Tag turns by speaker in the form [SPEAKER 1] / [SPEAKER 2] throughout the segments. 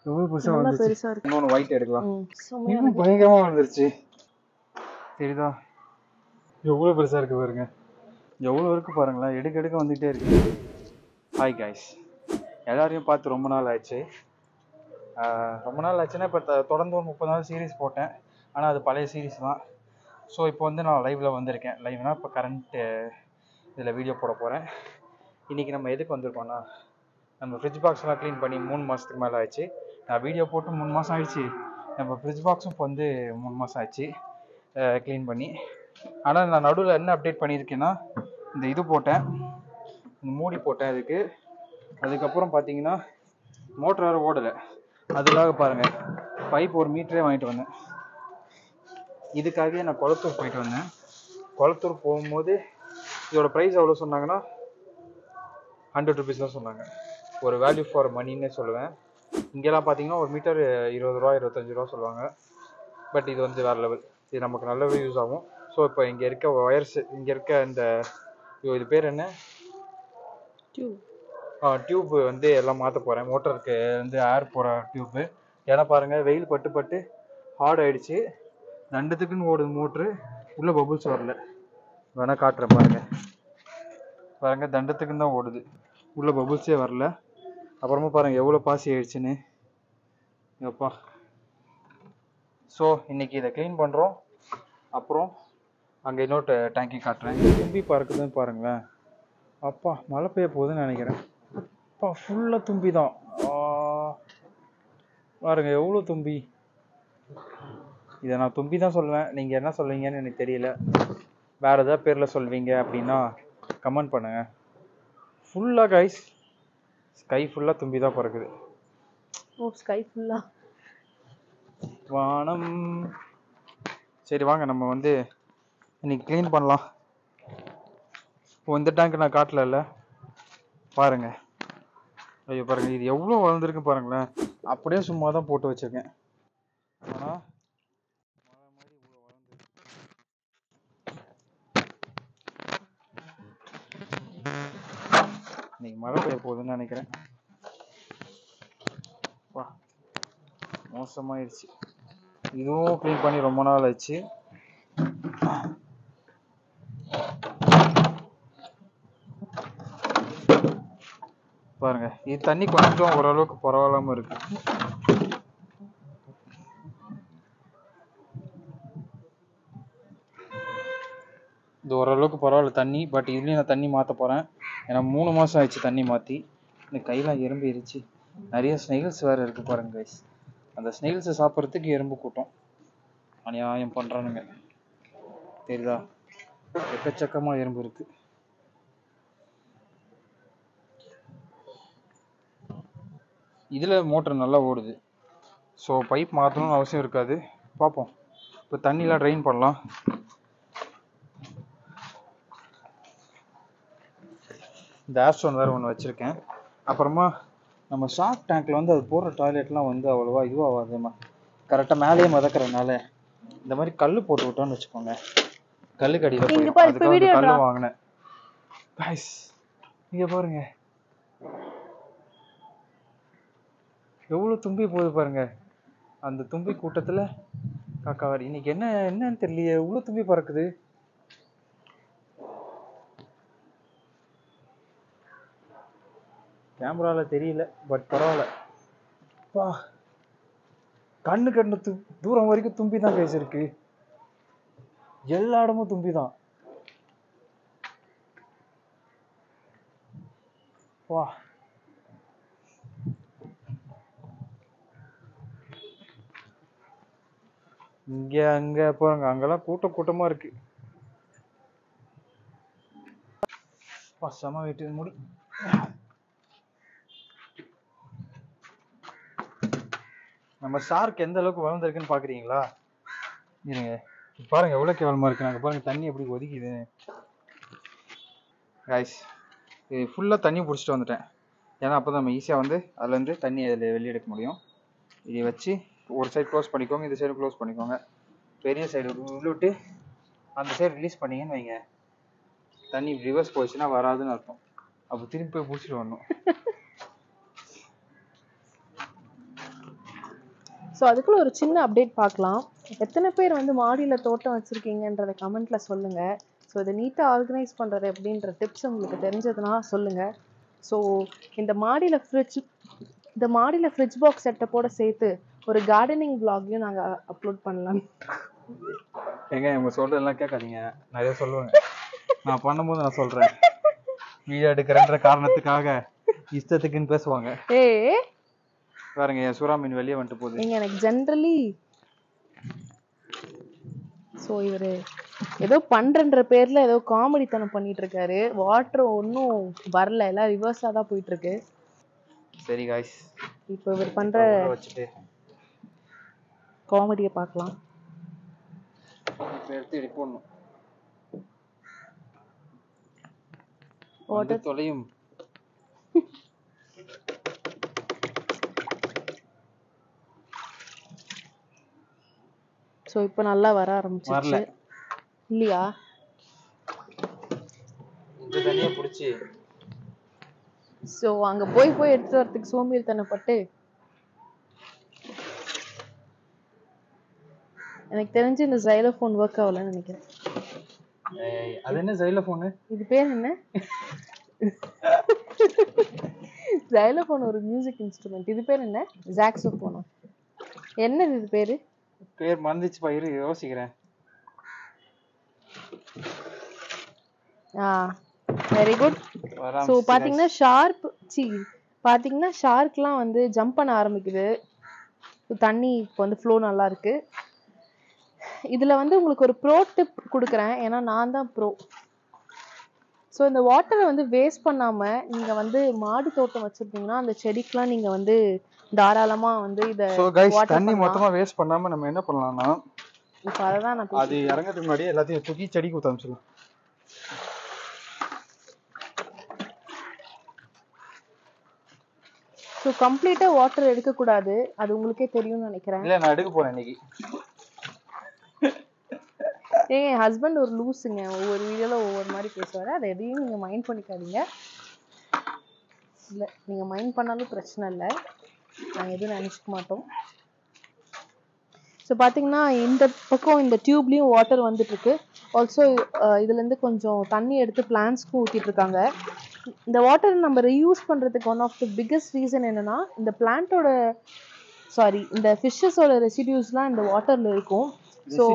[SPEAKER 1] எவ்வளவு பெருசா
[SPEAKER 2] நல்லா
[SPEAKER 1] வந்துச்சு.
[SPEAKER 2] பெருசா இருக்கு.
[SPEAKER 1] இன்னொன்னு ஒயிட் எடுக்கலாம்.
[SPEAKER 2] செமையா
[SPEAKER 1] இன்னும்
[SPEAKER 2] இருக்கு.
[SPEAKER 1] பயங்கரமா வந்துருச்சு. சரிதா, எவ்வளவு பெருசா இருக்கு பாருங்க. எவ்வளவு இருக்கு பாருங்களேன். எடுக்க எடுக்க வந்துட்டே இருக்கு. ஹாய் கைஸ், எல்லாரையும் பார்த்து ரொம்ப நாள் ஆயிடுச்சு. ரொம்ப நாள் ஆச்சுன்னா இப்போ தொடர்ந்து ஒரு 30 நாள் சீரீஸ் போட்டேன். ஆனால் அது பழைய சீரீஸ் தான். ஸோ இப்போ வந்து நான் லைவில் வந்திருக்கேன். லைவ்னா இப்போ கரண்ட்டு இதில் வீடியோ போட போகிறேன். இன்றைக்கி நம்ம எதுக்கு வந்திருக்கோம்னா, நம்ம ஃப்ரிட்ஜ் பாக்ஸ்லாம் க்ளீன் பண்ணி 3 மாதத்துக்கு மேலே ஆயிடுச்சு. நான் வீடியோ போட்டு 3 மாதம் ஆயிடுச்சு. நம்ம ஃப்ரிட்ஜ் பாக்ஸும் இப்போ வந்து 3 மாதம் ஆயிடுச்சு க்ளீன் பண்ணி. ஆனால் நான் நடுவில் என்ன அப்டேட் பண்ணியிருக்கேன்னா, இந்த இது போட்டேன், இந்த மூடி போட்டேன் அதுக்கு. அதுக்கப்புறம் பார்த்தீங்கன்னா மோட்டர் வேறு ஓடலை. அதுக்காக பாருங்கள், பைப் 1 மீட்டரே வாங்கிட்டு வந்தேன். இதுக்காகவே நான் கொளத்தூர் போயிட்டு வந்தேன். கொளத்தூர் போகும்போது இதோட ப்ரைஸ் எவ்வளோ சொன்னாங்கன்னா 100 rupees தான் சொன்னாங்க. ஒரு வேல்யூ ஃபார் மணின்னே சொல்லுவேன். இங்கெல்லாம் பார்த்தீங்கன்னா 1 மீட்டர் 20 ரூபா 25 ரூபா சொல்லுவாங்க. பட் இது வந்து வேறு லெவல். இது நமக்கு நல்லாவே யூஸ் ஆகும். ஸோ இப்போ இங்கே இருக்க ஒயர்ஸ், இங்கே இருக்க இந்த இது பேர் என்ன, டியூப் வந்து எல்லாம் மாற்ற போகிறேன். மோட்டருக்கு வந்து ஏர் போகிற டியூப்பு. ஏன்னா பாருங்கள், வெயில் பட்டு பட்டு ஹார்ட் ஆகிடுச்சு. தண்டத்துக்குன்னு ஓடுது மோட்ரு, உள்ளே பபுள்ஸ் வரல. வேணால் காட்டுறேன் பாருங்கள். பாருங்கள், தண்டத்துக்குன்னு தான் ஓடுது, உள்ளே பபுள்ஸே வரல. அப்புறமா பாருங்கள் எவ்வளோ பாசி ஆயிடுச்சுன்னு. எப்பா. ஸோ இன்றைக்கி இதை க்ளீன் பண்ணுறோம். அப்புறம் அங்கே இன்னொரு டேங்கி காட்டுறேன். தும்பி பறக்குதுன்னு பாருங்களேன். அப்பா, மழை பெய்ய போகுதுன்னு நினைக்கிறேன். அப்பா, ஃபுல்லாக தும்பி தான். பாருங்க எவ்வளோ தும்பி. இதை நான் தும்பி தான் சொல்லுவேன். நீங்கள் என்ன சொல்வீங்கன்னு எனக்கு தெரியல. வேறு ஏதாவது பேரில் சொல்வீங்க அப்படின்னா கமெண்ட் பண்ணுங்கள். ஃபுல்லாக கைஸ், ஸ்கை ஃபுல்லாக தும்பி தான் பறக்குது.
[SPEAKER 2] ஓ, ஸ்கை ஃபுல்லாக
[SPEAKER 1] வானம். சரி வாங்க, நம்ம வந்து இன்னைக்கு க்ளீன் பண்ணலாம். இப்போ இந்த டேங்க் நான் காட்டல பாருங்க. ஐயோ பாருங்க, இது எவ்வளோ வளர்ந்துருக்கு பாருங்களேன். அப்படியே சும்மா தான் போட்டு வச்சிருக்கேன். ஆனால் மழை மாதிரி இவ்வளோ வளர்ந்துருக்கு. இன்னைக்கு மழை பெய்ய போகுதுன்னு நினைக்கிறேன். வா, மோசமாயிடுச்சு. இதுவும் க்ளீன் பண்ணி ரொம்ப நாள் ஆச்சு. பாருங்க, இது தண்ணி கொஞ்சம் ஓரளவுக்கு பரவாயில்லாம இருக்கு. இது ஓரளவுக்கு பரவாயில்ல தண்ணி. பட் இதுலேயும் நான் தண்ணி மாற்ற போகிறேன். ஏன்னா 3 மாதம் ஆயிடுச்சு தண்ணி மாற்றி. இந்த கையெல்லாம் எறும்பு இருந்துச்சு. நிறைய ஸ்னெயில்ஸ் வேறு இருக்குது பாருங்க கைஸ். அந்த ஸ்னெயில்ஸை சாப்பிட்றதுக்கு எறும்பு கூட்டம் அநியாயம் பண்ணுறானுங்க. தெரியுதா, எக்கச்சக்கமாக எறும்பு இருக்குது. இதில் மோட்டர் நல்லா ஓடுது. ஸோ பைப் மாற்றணும்னு அவசியம் இருக்காது. பார்ப்போம். இப்போ தண்ணிலாம் ட்ரெயின் பண்ணலாம். இந்த ஏர்ஸ்டோன் வேறு ஒன்று வச்சுருக்கேன். அப்புறமா நம்ம ஷார்க் டேங்க்கில் வந்து அது போடுற டாய்லெட்லாம் வந்து அவ்வளோவா இதுவாகாதுமா. கரெக்டாக மேலேயே மதக்கிறதுனால இந்த மாதிரி கல் போட்டு விட்டோன்னு வச்சுக்கோங்க, கல்லுக்கு அடியில் போயிடும். அதுக்காக வந்து கல் வாங்கினேன். கைஸ் இங்கே பாருங்க எவ்வளோ தும்பி போகுது பாருங்க. அந்த தும்பி கூட்டத்தில் காக்காவாடி. இன்னைக்கு என்னன்னு தெரியலையே, எவ்வளோ தும்பி பறக்குது. கேமராவில் தெரியல, பட் பரவாயில்ல. பா, கண்ணு தூரம் வரைக்கும் தும்பி தான் கைஸ் இருக்கு. எல்லா இடமும் தும்பி தான். வா, இங்க அங்க போறாங்க, அங்கெல்லாம் கூட்டமா இருக்கு. செம வெயிட் முடி. நம்ம ஷார்க் எந்த அளவுக்கு வளர்ந்துருக்குன்னு பாக்குறீங்களா? இருங்க பாருங்க எவ்வளவு கேவலமா இருக்கு. நாங்க பாருங்க தண்ணி எப்படி ஒதுக்கிது கைஸ். இது ஃபுல்லா தண்ணி பிடிச்சிட்டு வந்துட்டேன். ஏன்னா அப்போ தான் நம்ம ஈஸியாக வந்து அதுலேருந்து தண்ணி அதில் வெளியே எடுக்க முடியும். இதை வச்சு ஒரு சைடு க்ளோஸ் பண்ணிக்கோங்க, இந்த சைடு க்ளோஸ் பண்ணிக்கோங்க. பெரிய சைடு உள்ளிட்டு அந்த சைடு ரிலீஸ் பண்ணிங்கன்னு வைங்க, தண்ணி ரிவர்ஸ் போச்சுன்னா வராதுன்னு அர்த்தம். அப்போ திரும்பி போய் பிடிச்சிட்டு வரணும்.
[SPEAKER 2] ஸோ அதுக்குள்ள ஒரு சின்ன அப்டேட் பார்க்கலாம். எத்தனை பேர் வந்து மாடியில் தோட்டம் வச்சுருக்கீங்கன்றத கமெண்ட்டில் சொல்லுங்கள். ஸோ இதை நீட்டாக ஆர்கனைஸ் பண்ணுறது எப்படின்ற டிப்ஸ் உங்களுக்கு தெரிஞ்சதுன்னா சொல்லுங்கள். ஸோ இந்த மாடியில் ஃப்ரிட்ஜ் பாக்ஸ் செட்டப்போட சேர்த்து ஒரு கார்டனிங் vlogலையும் நாங்கள் அப்லோட் பண்ணலாம்.
[SPEAKER 1] ஏங்க இவங்க சொல்றதெல்லாம் கேட்காதீங்க, நிறைய சொல்லுவாங்க. நான் பண்ணும்போது நான் சொல்றேன், வீடியோ எடுக்கிறேன்ற காரணத்துக்காக இஷ்டத்துக்குன்னு பேசுவாங்க. பாருங்க என் சுறா மீன் வெளியே வந்துட்டு போகுது.
[SPEAKER 2] நீங்க எனக்கு ஜென்ரலி ஸோ இவர் ஏதோ பண்றன்ற பேர்ல ஏதோ காமெடித்தனம் பண்ணிட்டு இருக்காரு. வாட்டர் ஒன்றும் வரல, எல்லாம் ரிவர்ஸாக தான் போயிட்டு இருக்கு.
[SPEAKER 1] சரி காய்ஸ்,
[SPEAKER 2] இப்போ இவர் பண்ற
[SPEAKER 1] வச்சுட்டு
[SPEAKER 2] காமெடியை பார்க்கலாம்.
[SPEAKER 1] இப்போ எடுத்து இப்படி போடணும்.
[SPEAKER 2] வாட்டர்
[SPEAKER 1] தொலையும்.
[SPEAKER 2] ஸோ இப்போ நல்லா வர ஆரம்பிச்சிருச்சு இல்லையா?
[SPEAKER 1] இந்த தண்ணியை பிடிச்சி
[SPEAKER 2] ஸோ அங்கே போய் எடுத்துட்டு வரதுக்கு சோம்பேறித்தனப்பட்டு எனக்கு தெரிஞ்சு இந்த ஜைலோஃபோன் ஒர்க் ஆகலன்னு நினைக்கிறேன்.
[SPEAKER 1] அது என்ன ஜைலோஃபோனு?
[SPEAKER 2] இது பேர் என்ன? ஜைலோஃபோன் ஒரு மியூசிக் இன்ஸ்ட்ருமெண்ட். இது பேர் என்ன? சாக்ஸோஃபோனா? என்னது இது பேரு?
[SPEAKER 1] பேர் மறந்துச்சு பயிரு, யோசிக்கிறேன்.
[SPEAKER 2] Very good. ஸோ பார்த்தீங்கன்னா ஷார்க்லாம் வந்து ஜம்ப் பண்ண ஆரம்பிக்குது. தண்ணி இப்போ வந்து ஃப்ளோ நல்லா இருக்கு. இதில் வந்து உங்களுக்கு ஒரு ப்ரோ டிப் கொடுக்குறேன், ஏன்னா நான் தான் ப்ரோ. ஸோ இந்த வாட்டரை வந்து வேஸ்ட் பண்ணாமல் நீங்கள் வந்து மாடி தோட்டம் வச்சுருந்தீங்கன்னா அந்த செடிக்கெலாம் நீங்கள் வந்து தாராளமாக வந்து இதை
[SPEAKER 1] தண்ணி மொத்தமாக வேஸ்ட் பண்ணாமல் நம்ம என்ன பண்ணலாம்னா,
[SPEAKER 2] இப்போ அதை தான் நான்
[SPEAKER 1] அது இறங்கிறதுக்கு முன்னாடி எல்லாத்தையும் தூக்கி செடிக்கு ஊற்ற ஆரம்பிச்சிடலாம்.
[SPEAKER 2] ஸோ கம்ப்ளீட்டாக வாட்டர் எடுக்கக்கூடாது, அது உங்களுக்கே தெரியும்னு நினைக்கிறேன்.
[SPEAKER 1] இல்லை நான் எடுக்க போகிறேன் இன்னைக்கு.
[SPEAKER 2] என் ஹஸ்பண்ட் ஒரு லூஸுங்க, ஒவ்வொரு வீடியோவில் ஒவ்வொரு மாதிரி பேசுவார். அதை எதையும் நீங்கள் மைண்ட் பண்ணிக்காதீங்க. இல்லை நீங்கள் மைண்ட் பண்ணாலும் பிரச்சனை இல்லை, நாங்கள் எதுவும் நினச்சிக்க மாட்டோம். ஸோ பார்த்தீங்கன்னா இந்த பக்கம் இந்த டியூப்லேயும் வாட்டர் வந்துட்டுருக்கு. ஆல்சோ இதுலேருந்து கொஞ்சம் தண்ணி எடுத்து பிளான்ஸ்க்கும் ஊற்றிட்டுருக்காங்க. இந்த வாட்டர் நம்ம ரீயூஸ் பண்ணுறதுக்கு one of the biggest reason என்னென்னா, இந்த ஃபிஷ்ஷஸோட ரெசிடியூஸ்லாம் இந்த வாட்டரில் இருக்கும். ஸோ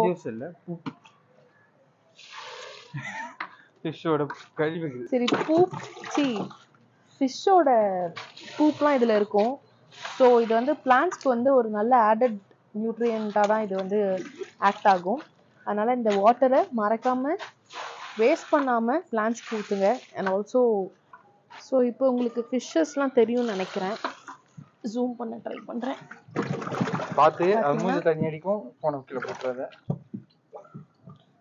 [SPEAKER 2] சரி ஃபிஷ்ஷோட பூப்லாம் இதில் இருக்கும். ஸோ இது வந்து பிளான்ட்ஸ்க்கு வந்து ஒரு நல்ல ஆடட் நியூட்ரியண்ட்டாக தான் இது வந்து ஆக்ட் ஆகும். அதனால் இந்த வாட்டரை மறக்காமல் வேஸ்ட் பண்ணாமல் பிளான்ட்ஸ்க்கு ஊற்றுங்க. அண்ட் ஆல்சோ ஸோ இப்போ உங்களுக்கு ஃபிஷ்ஷஸ்லாம் தெரியும்னு நினைக்கிறேன். ஜூம் பண்ண ட்ரை பண்ணுறேன்.
[SPEAKER 1] பார்த்து தண்ணி அடிக்கும் போன கீழே போட்டுறத.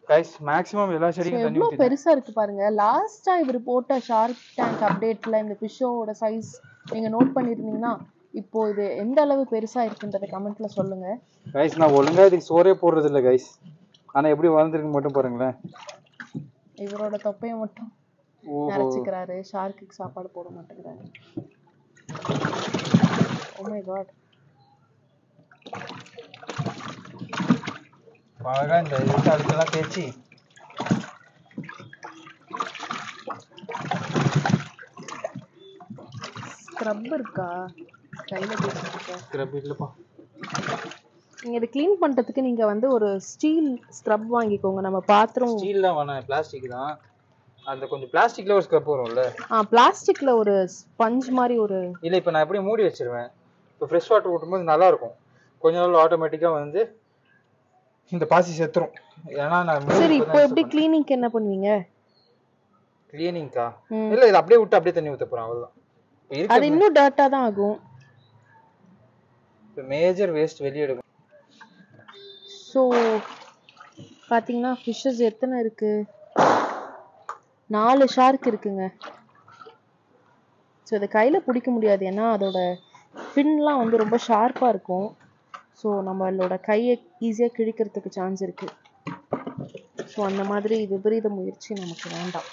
[SPEAKER 1] கைஸ் மேக்ஸிமம் எல்லா செடிக்கும் தண்ணி ஊத்திடுங்க.
[SPEAKER 2] பெருசா இருக்கு பாருங்க. லாஸ்டா இவர் போட்ட ஷார்க் டேங்க் அப்டேட்ல இந்த ஃபிஷ்ஷோட சைஸ் நீங்க நோட் பண்ணிருந்தீங்கன்னா இப்போ இது எந்த அளவு பெருசா இருக்குன்றத கமெண்ட்ல சொல்லுங்க.
[SPEAKER 1] கைஸ் நான் ஒழுங்கா இதுக்கு சோறே போடுறது இல்ல கைஸ், ஆனா எப்படி வளர்ந்துருக்கு மட்டும் பாருங்களேன்.
[SPEAKER 2] இவரோட தொப்பையை மட்டும் நரைச்சிக்கிறாரு, ஷார்க்குக்கு சாப்பாடு போட மாட்டேங்கிறாரு. Oh my God.
[SPEAKER 1] அழகா இந்த அடுத்தெல்லாம் தேய்ச்சி
[SPEAKER 2] ஸ்க்ரப் இருக்கா கையில தேய்ச்சிருக்க?
[SPEAKER 1] ஸ்க்ரப் இல்லப்பா.
[SPEAKER 2] நீங்க இதை க்ளீன் பண்றதுக்கு நீங்க வந்து ஒரு ஸ்டீல் ஸ்க்ரப் வாங்கிக்கோங்க. நம்ம பாத்திரம்
[SPEAKER 1] ஸ்டீல் தான் வேணாம், பிளாஸ்டிக் தான். அந்த கொஞ்சம் பிளாஸ்டிக்ல ஒரு ஸ்க்ரப் வரும்ல,
[SPEAKER 2] பிளாஸ்டிக்ல ஒரு ஸ்பஞ்ச் மாதிரி ஒரு
[SPEAKER 1] இல்ல இப்போ நான் அப்படியே மூடி வச்சிருவேன். இப்போ ஃப்ரெஷ் வாட்டர் ஊற்றும்போது நல்லா இருக்கும். கொஞ்ச நாள் ஆட்டோமேட்டிக்கா வந்து இந்த பாசி செத்துரும். ஏன்னா நான்
[SPEAKER 2] சரி இப்போ எப்படி க்ளீனிங்க்கு என்ன பண்ணுவீங்க?
[SPEAKER 1] க்ளீனிங்கா இல்ல இது அப்படியே விட்டு அப்படியே தண்ணி ஊத்த போறேன், அவ்வளவுதான்.
[SPEAKER 2] அது இன்னும் டர்ட்டா தான் ஆகும்.
[SPEAKER 1] இப்போ மேஜர் வேஸ்ட் வெளிய எடுக்கும்.
[SPEAKER 2] ஸோ பாத்தீங்கன்னா ஃபிஷ்ஷஸ் எத்தனை இருக்கு? 4 ஷார்க் இருக்குங்க. ஸோ இதை கையில பிடிக்க முடியாது, ஏன்னா அதோட ஃபின்லாம் வந்து ரொம்ப ஷார்ப்பா இருக்கும். ஸோ நம்மளோட கையை ஈஸியாக கிழிக்கிறதுக்கு சான்ஸ் இருக்கு. ஸோ அந்த மாதிரி விபரீத முயற்சி நமக்கு வேண்டாம்.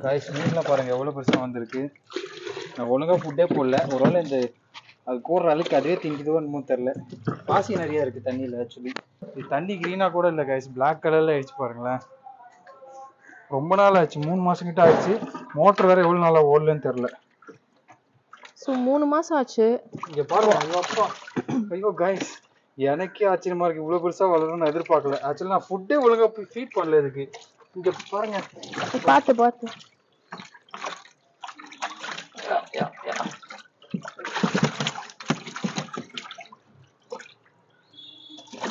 [SPEAKER 1] கைஸ் மீன்லாம் பாருங்கள் எவ்வளோ பெருசாக வந்திருக்கு. நான் ஒழுங்காக ஃபுட்டே போடல. ஒருவேளை இந்த அது போடுற அளவுக்கு அதுவே திங்கிதுவோ என்னமோ தெரில. பாசி நிறையா இருக்குது தண்ணியில். ஆக்சுவலி இது தண்ணி க்ரீனாக கூட இல்லை கைஸ், பிளாக் கலரில் ஆயிடுச்சு பாருங்களேன். ரொம்ப நாள் ஆச்சு, 3 மாதம் கிட்ட ஆயிடுச்சு. மோட்டர் வேறு எவ்வளோ நாளாக ஓடலன்னு தெரில.
[SPEAKER 2] ஸோ 3 மாதம் ஆச்சு.
[SPEAKER 1] இங்கே பாருங்க. ஐயோ அப்பா, ஐயோ கைஸ் எனக்கே ஆச்சரியமா இருக்குது. இவ்வளோ பெருசாக வளரும்னு எதிர்பார்க்கல. ஆக்சுவலி நான் ஃபுட்டே ஒழுங்காக போய் ஃபீட் பண்ணல இதுக்கு. இங்கே பாருங்க.
[SPEAKER 2] பார்த்து பார்த்து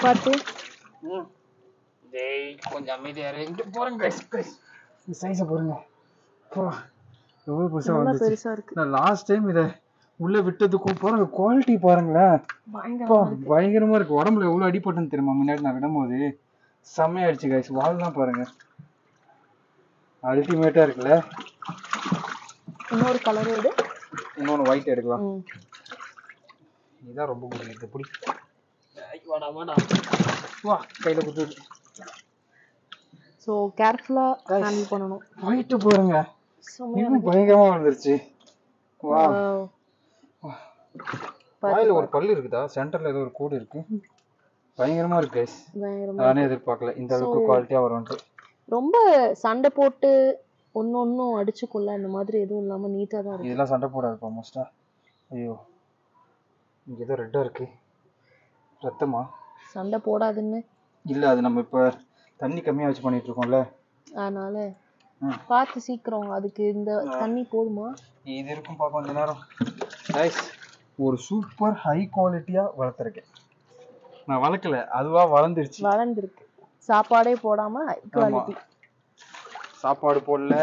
[SPEAKER 2] பார்த்து.
[SPEAKER 1] டேய் கொஞ்சம் அமைதியாக இரு. இங்கே பாருங்க கைஸ், கைஸ் இந்த சைஸை பாருங்க. எவ்வளோ பெருசாக வந்து
[SPEAKER 2] பெருசா இருக்கு.
[SPEAKER 1] நான் லாஸ்ட் டைம் இதை உள்ளே விட்டதுக்கும் பாருங்க குவாலிட்டி பாருங்களேன். பயங்கரமாக இருக்குது. உடம்புல எவ்வளோ அடிப்பட்டுன்னு தெரியுமா முன்னாடி நான் விடும்போது. செம்மையாயிடுச்சு கைஸ். வால்லாம் பாருங்க அல்டிமேட்டாக இருக்குல்ல.
[SPEAKER 2] இன்னொரு கலர் எடு,
[SPEAKER 1] இன்னொன்று ஒயிட் எடுக்கலாம். இதுதான் ரொம்ப பிடிக்கும். பிடி வாடா வாடா வா, கையில் கொடுத்து.
[SPEAKER 2] ஸோ கேர்ஃபுல்லாக ஹேண்டில் பண்ணணும்.
[SPEAKER 1] ஒயிட்டு பாருங்க இன்னும் பயங்கரமாக வந்துருச்சு. வா, வாயில் ஒரு பல்லு இருக்குதா, சென்டரில் ஏதோ ஒரு கூடு இருக்கு. பயங்கரமாக இருக்கு கைஸ். நானே எதிர்பார்க்கல இந்த அளவுக்கு குவாலிட்டியாக வரும்ட்டு.
[SPEAKER 2] ரொம்ப சண்டை போட்டு ஒன்றும் அடிச்சுக்கொள்ள அந்த மாதிரி எதுவும் இல்லாமல் நீட்டாக தான் இருக்கு.
[SPEAKER 1] இதெல்லாம் சண்டை போடாதுப்பா மோஸ்ட்டாக. ஐயோ இங்கே ஏதோ ரெட்டாக இருக்கு. ரத்தமா?
[SPEAKER 2] சண்டை போடாதுன்னு
[SPEAKER 1] இல்லை, அது நம்ம இப்போ தண்ணி கம்மியாக வச்சு பண்ணிட்டு இருக்கோம்ல, அதனால
[SPEAKER 2] பார்த்து சீக்கிரம். அதுக்கு இந்த தண்ணி போதுமா?
[SPEAKER 1] இது இருக்கும் பார்க்க கொஞ்ச நேரம். கைஸ் ஒரு சூப்பர் ஹை குவாலிட்டியாக வளர்த்துருக்கேன். நான் வளர்க்கல, அதுவாக வளர்ந்துருக்கு.
[SPEAKER 2] சாப்பாடே போடாமல் ஹை குவாலிட்டி.
[SPEAKER 1] சாப்பாடு போடல.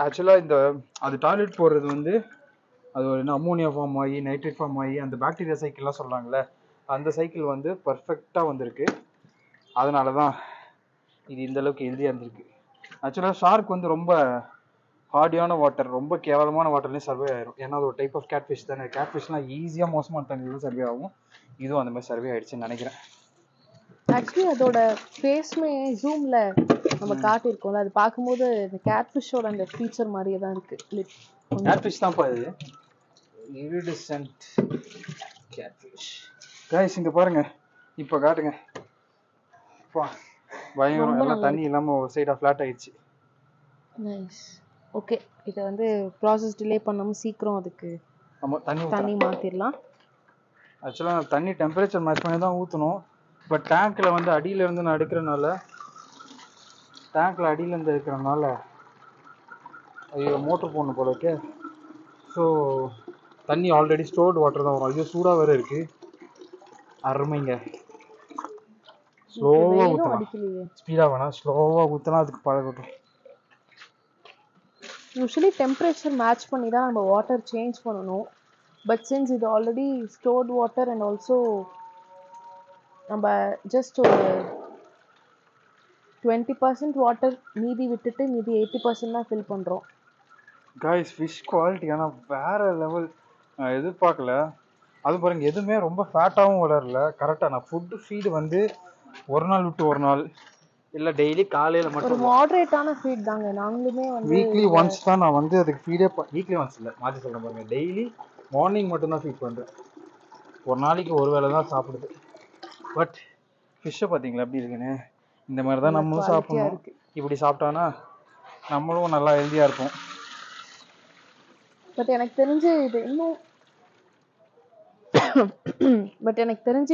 [SPEAKER 1] ஆக்சுவலாக இந்த அது டாய்லெட் போடுறது வந்து அது ஒரு அம்மோனியா ஃபார்ம் ஆகி நைட்ரேட் ஃபார்ம் ஆகி அந்த பாக்டீரியா சைக்கிள்லாம் சொல்கிறாங்களே, அந்த சைக்கிள் வந்து பர்ஃபெக்டாக வந்திருக்கு. அதனால தான் இது இந்தளவுக்கு ஹெல்தியாக இருந்திருக்கு. ஆக்சுவலாக ஷார்க் வந்து ரொம்ப ஹார்டியான வாட்டர், ரொம்ப கேவலமான வாட்டர்லேயும் சர்வே ஆயிரும். ஏன்னா அது ஒரு டைப் ஆஃப் கேட் ஃபிஷ் தானே. கேட் ஃபிஷ்லாம் ஈஸியாக மோசமான தண்ணியில் சர்வே ஆகும். இதுவும் அந்த மாதிரி சர்வே ஆகிடுச்சுன்னு நினைக்கிறேன்.
[SPEAKER 2] ஆக்சுவலி அதோட ஃபேஸ்மே ஜூமில் நம்ம காட்டியிருக்கோம்ல, அது பார்க்கும்போது இந்த கேட் ஃபிஷ்ஷோட அந்த ஃபீச்சர் மாதிரியே தான் இருக்குது.
[SPEAKER 1] கேட் ஃபிஷ் தான்ப்பா இது. இரிடிசென்ட் கேட் ஃபிஷ். கைஸ் இங்கே பாருங்க, இப்போ காட்டுங்க. பயங்கரம். எல்லாம் தண்ணி இல்லாமல் ஒரு சைடாக ஃப்ளாட் ஆயிடுச்சு.
[SPEAKER 2] நைஸ். ஓகே, இதை வந்து ப்ராசஸ் டிலே பண்ணாமல் சீக்கிரம் அதுக்கு தண்ணி மாற்றிடலாம்.
[SPEAKER 1] ஆக்சுவலாக தண்ணி டெம்பரேச்சர் மேட்ச் பண்ணி தான் ஊற்றணும். பட் டேங்க்கில் வந்து அடியிலேருந்து நான் எடுக்கிறனால ஐயோ மோட்ரு போடணும் போல இருக்கே. ஸோ தண்ணி ஆல்ரெடி ஸ்டோர்டு வாட்டர் தான் வரும். ஐயோ சூடாக வேறு இருக்குது. அருமைங்க. ஸ்லோவாக ஊற்றலாம், ஸ்பீடாக வேணாம், ஸ்லோவாக ஊற்றினா அதுக்கு பழகட்டும்.
[SPEAKER 2] யூஸ்வலி டெம்பரேச்சர் மேட்ச் பண்ணி தான் நம்ம வாட்டர் சேஞ்ச் பண்ணணும். பட் சின்ஸ் இது already stored water and also நம்ம ஜஸ்ட் ஒரு 20% வாட்டர் மீதி விட்டுட்டு மீதி 80% தான் ஃபில் பண்ணுறோம்.
[SPEAKER 1] காய்ஸ் ஃபிஷ் குவாலிட்டி ஆனால் வேறு லெவல். நான் எதிர்பார்க்கல. அது பாருங்க, எதுவுமே ரொம்ப ஃபேட்டாகவும் வளரல. கரெக்டாக நான் ஃபீடு வந்து ஒரு நாள் விட்டு ஒரு நாள் இல்லை டெய்லி காலையில் மட்டும்
[SPEAKER 2] ஒரு மாடரேட்டான ஃபீட் தாங்க. நாங்களுமே வந்து
[SPEAKER 1] வீக்லி ஒன்ஸ் தான் நான் வந்து அதுக்கு ஃபீடே வீக்லி ஒன்ஸ் இல்லை, மாற்றி சொல்கிறேன் பாருங்க. டெய்லி மார்னிங் மட்டும்தான் ஃபீட் பண்ணுறேன். ஒரு நாளைக்கு ஒரு வேளை தான் சாப்பிடுது. பட் ஃபிஷ்ஷை பார்த்தீங்களா எப்படி இருக்குன்னு? இந்த மாதிரி தான் நம்மளும் சாப்பிடணும். இப்படி சாப்பிட்டானா நம்மளும் நல்லா ஹெல்த்தியாக இருப்போம்.
[SPEAKER 2] பட் எனக்கு தெரிஞ்சு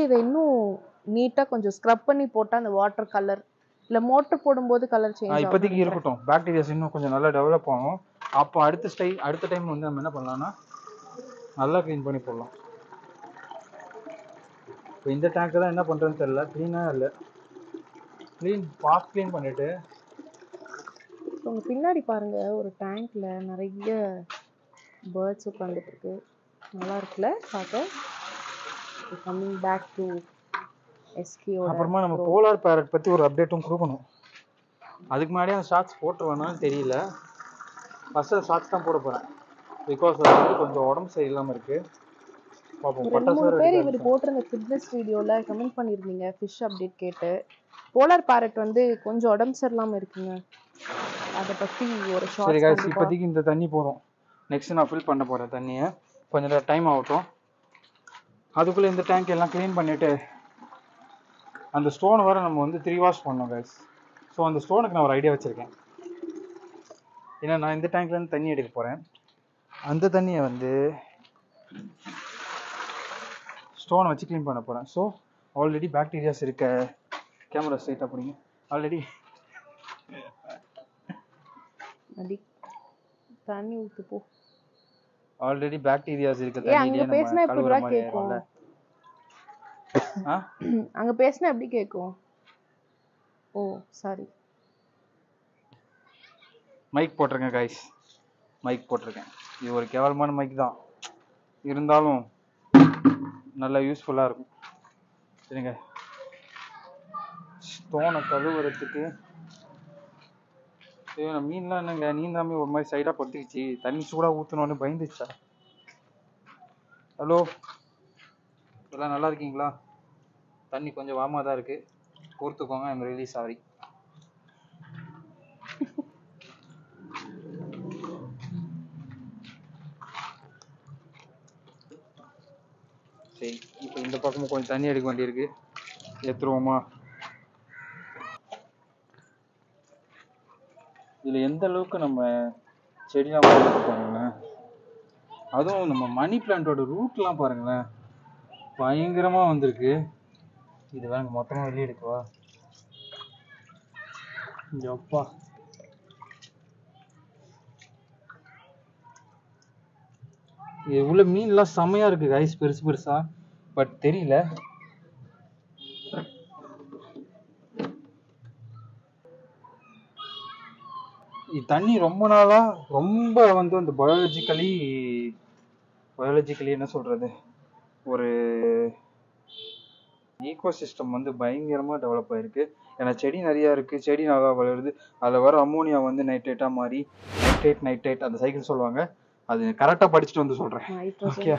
[SPEAKER 2] இதை இன்னும் நீட்டாக கொஞ்சம் ஸ்க்ரப் பண்ணி போட்டால் அந்த வாட்டர் கலர் இல்லை மோட்டர் போடும்போது கலர் சேஞ்ச் ஆகும்.
[SPEAKER 1] இப்போதைக்கு இருக்கட்டும், பாக்டீரியாஸ் இன்னும் கொஞ்சம் நல்லா டெவலப் ஆகும். அப்போ அடுத்த டைம் வந்து நம்ம என்ன பண்ணலாம்னா நல்லா க்ளீன் பண்ணி போடலாம். இப்போ இந்த டேங்க்கு தான் என்ன பண்ணுறதுன்னு தெரியல. க்ளீனாக இல்லை, க்ளீன் பண்ணிவிட்டு
[SPEAKER 2] உங்கள் பின்னாடி பாருங்கள், ஒரு டேங்க்கில் நிறைய பேர்ட்ஸ் உட்காந்துட்டு இருக்கு. நல்லா இருக்குல்ல பார்க்க. கம்மிங் பேக் டு எஸ்கியோட.
[SPEAKER 1] அப்புறமா நம்ம போலார் பேரட் பற்றி ஒரு அப்டேட்டும் கொடுக்கணும். அதுக்கு முன்னாடியே அந்த ஷார்ட்ஸ் போட்டுருவேனான்னு தெரியல. ஃபஸ்ட்டு ஷார்ட்ஸ் தான் போட போகிறேன். பிகாஸ் அது வந்து கொஞ்சம் உடம்பு சரியில்லாமல் இருக்குது. பார்ப்போம்.
[SPEAKER 2] ஒரு 2 3
[SPEAKER 1] பட்டாசு
[SPEAKER 2] பேர்
[SPEAKER 1] ரெடி
[SPEAKER 2] இவர் போட்டிருந்த ஃபிட்னஸ் வீடியோல கமெண்ட் பண்ணியிருந்தீங்க ஃபிஷ் அப்டேட் கேட்டு. போலார் பேரட் வந்து கொஞ்சம் உடம்பு சரியில்லாம இருக்குங்க. அதை பத்தி ஒரு
[SPEAKER 1] சரி
[SPEAKER 2] ஷார்ட்ஸ்
[SPEAKER 1] கைஸ்,
[SPEAKER 2] கண்டிப்பா.
[SPEAKER 1] இப்போதைக்கு இந்த தண்ணி போதும். நெக்ஸ்ட் நான் ஃபில் பண்ண போகிறேன் தண்ணியை. கொஞ்சம் டைம் ஆகட்டும். அதுக்குள்ளே இந்த டேங்க் எல்லாம் க்ளீன் பண்ணிவிட்டு அந்த ஸ்டோனை வேறு நம்ம வந்து 3 வாஷ் பண்ணோம் கைஸ். ஸோ அந்த ஸ்டோனுக்கு நான் ஒரு ஐடியா வச்சுருக்கேன். ஏன்னா நான் இந்த டேங்க்லேருந்து தண்ணி எடுக்க போகிறேன். அந்த தண்ணியை வந்து ஸ்டோனை வச்சு க்ளீன் பண்ண போகிறேன். ஸோ ஆல்ரெடி பாக்டீரியாஸ் இருக்க கேமரா ஸ்ட்ரைட் அப்படிங்க ஆல்ரெடி
[SPEAKER 2] தண்ணி ஊத்து போ.
[SPEAKER 1] ஆல்ரெடி பாக்டீரியாஸ் இருக்க
[SPEAKER 2] அங்க
[SPEAKER 1] தண்ணியிலே
[SPEAKER 2] பேசினா
[SPEAKER 1] நம்ம கழுவுற
[SPEAKER 2] எப்படி
[SPEAKER 1] மாதிரி
[SPEAKER 2] கேட்கும்?
[SPEAKER 1] ஆயிரும்ல.
[SPEAKER 2] அங்க பேசினா எப்படி கேட்கும்? ஓ சாரி.
[SPEAKER 1] மைக் போட்டிருக்கேன் கைஸ், மைக் போட்டிருக்கேன். இது ஒரு கேவலமான மைக் தான், இருந்தாலும் நல்லா யூஸ்ஃபுல்லாக இருக்கும். சரிங்க, ஸ்டோனை கழுவுறதுக்கு மீன்லாம் என்னங்க நீந்தாமே ஒரு மாதிரி சைடாக பட்டுக்குச்சு. தண்ணி சூடாக ஊற்றணுன்னு பயந்துச்சா? ஹலோ, எல்லாம் நல்லா இருக்கீங்களா? தண்ணி கொஞ்சம் வார்மாக தான் இருக்குது, பொறுத்துக்கோங்க. I'm really sorry. சரி, இப்போ இந்த பக்கமும் கொஞ்சம் தண்ணி எடுக்க வேண்டியிருக்கு, ஏற்றுருவோமா? இதில் எந்த அளவுக்கு நம்ம செடியெலாம் வளர்த்து பாருங்களேன். அதுவும் நம்ம மணி பிளான்ட்டோட ரூட்லாம் பாருங்களேன், பயங்கரமாக வந்திருக்கு. இது வேங்க மொத்தமாக வெளியே எடுக்கவா? எப்பா, இது உள்ள மீன்லாம் செமையாக இருக்குது கைஸ், பெருசு பெருசா. பட் தெரியல. தண்ணி ரொம்ப நாளா ரொம்ப வந்து அந்த பயாலஜிக்கலி என்ன சொல்றது, ஒரு ஈகோசிஸ்டம் வந்து பயங்கரமாக டெவலப் ஆயிருக்கு. ஏன்னா செடி நிறையா இருக்குது, செடி நல்லா வளருது. அதில் வர அமோனியா வந்து நைட்ரேட்டாக மாறி நைட்ரேட் அந்த சைக்கிள் சொல்லுவாங்க. அது கரெக்டாக படிச்சுட்டு வந்து சொல்கிறேன். ஓகே,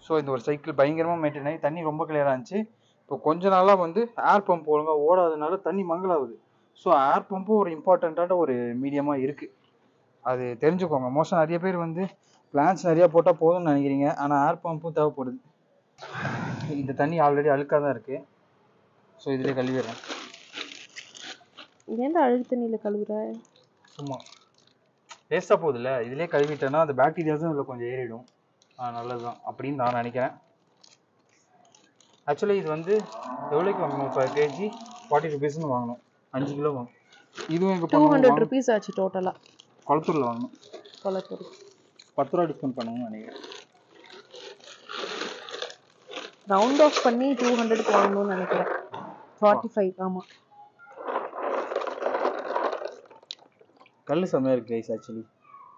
[SPEAKER 1] ஸோ இந்த ஒரு சைக்கிள் பயங்கரமாக மெயின்டைன் ஆகி தண்ணி ரொம்ப கிளியராக இருந்துச்சு. இப்போ கொஞ்ச நாளாக வந்து ஏர் பம்ப் ஒழுங்காக ஓடாதனால தண்ணி மங்கலாகுது. ஸோ ஏர் பம்பும் ஒரு இம்பார்ட்டண்ட்டான ஒரு மீடியமாக இருக்குது, அது தெரிஞ்சுக்கோங்க. மோஸ்ட்டாக நிறைய பேர் வந்து பிளான்ஸ் நிறையா போட்டால் போதும்னு நினைக்கிறீங்க, ஆனால் ஏர் பம்பும் தேவைப்படுது. இந்த தண்ணி ஆல்ரெடி அழுக்காக தான் இருக்குது, ஸோ இதிலே கழுவிடுறேன்.
[SPEAKER 2] ஏன்டா அழுக்கு தண்ணியில் கழுவுற? சும்மா
[SPEAKER 1] வேஸ்ட்டாக போகுதுல்ல, இதிலே கழுவிட்டேன்னா அந்த பாக்டீரியாஸும் இதில் கொஞ்சம் ஏறிடும். நல்லது தான் அப்படின்னு நான் நினைக்கிறேன். ஆக்சுவலி இது வந்து எவ்வளோக்கு வாங்கணும்? 5 kg 40 rupeesனு வாங்கணும். 5 கிலோ வாங்கணும். இதுவும் எங்கள்
[SPEAKER 2] 200 rupees ஆச்சு டோட்டலாக.
[SPEAKER 1] குளத்தூரில் வாங்கணும்.
[SPEAKER 2] குளத்தூர்
[SPEAKER 1] 10 ரூபா டிஸ்கவுண்ட் பண்ணுவோம்னு நினைக்கிறேன்.
[SPEAKER 2] ரவுண்ட் ஆஃப் பண்ணி 200க்கு வாங்கணும்னு நினைக்கிறேன். 45. ஆமாம்,
[SPEAKER 1] கல் செம்மையாக இருக்குது கைஸ். ஆக்சுவலி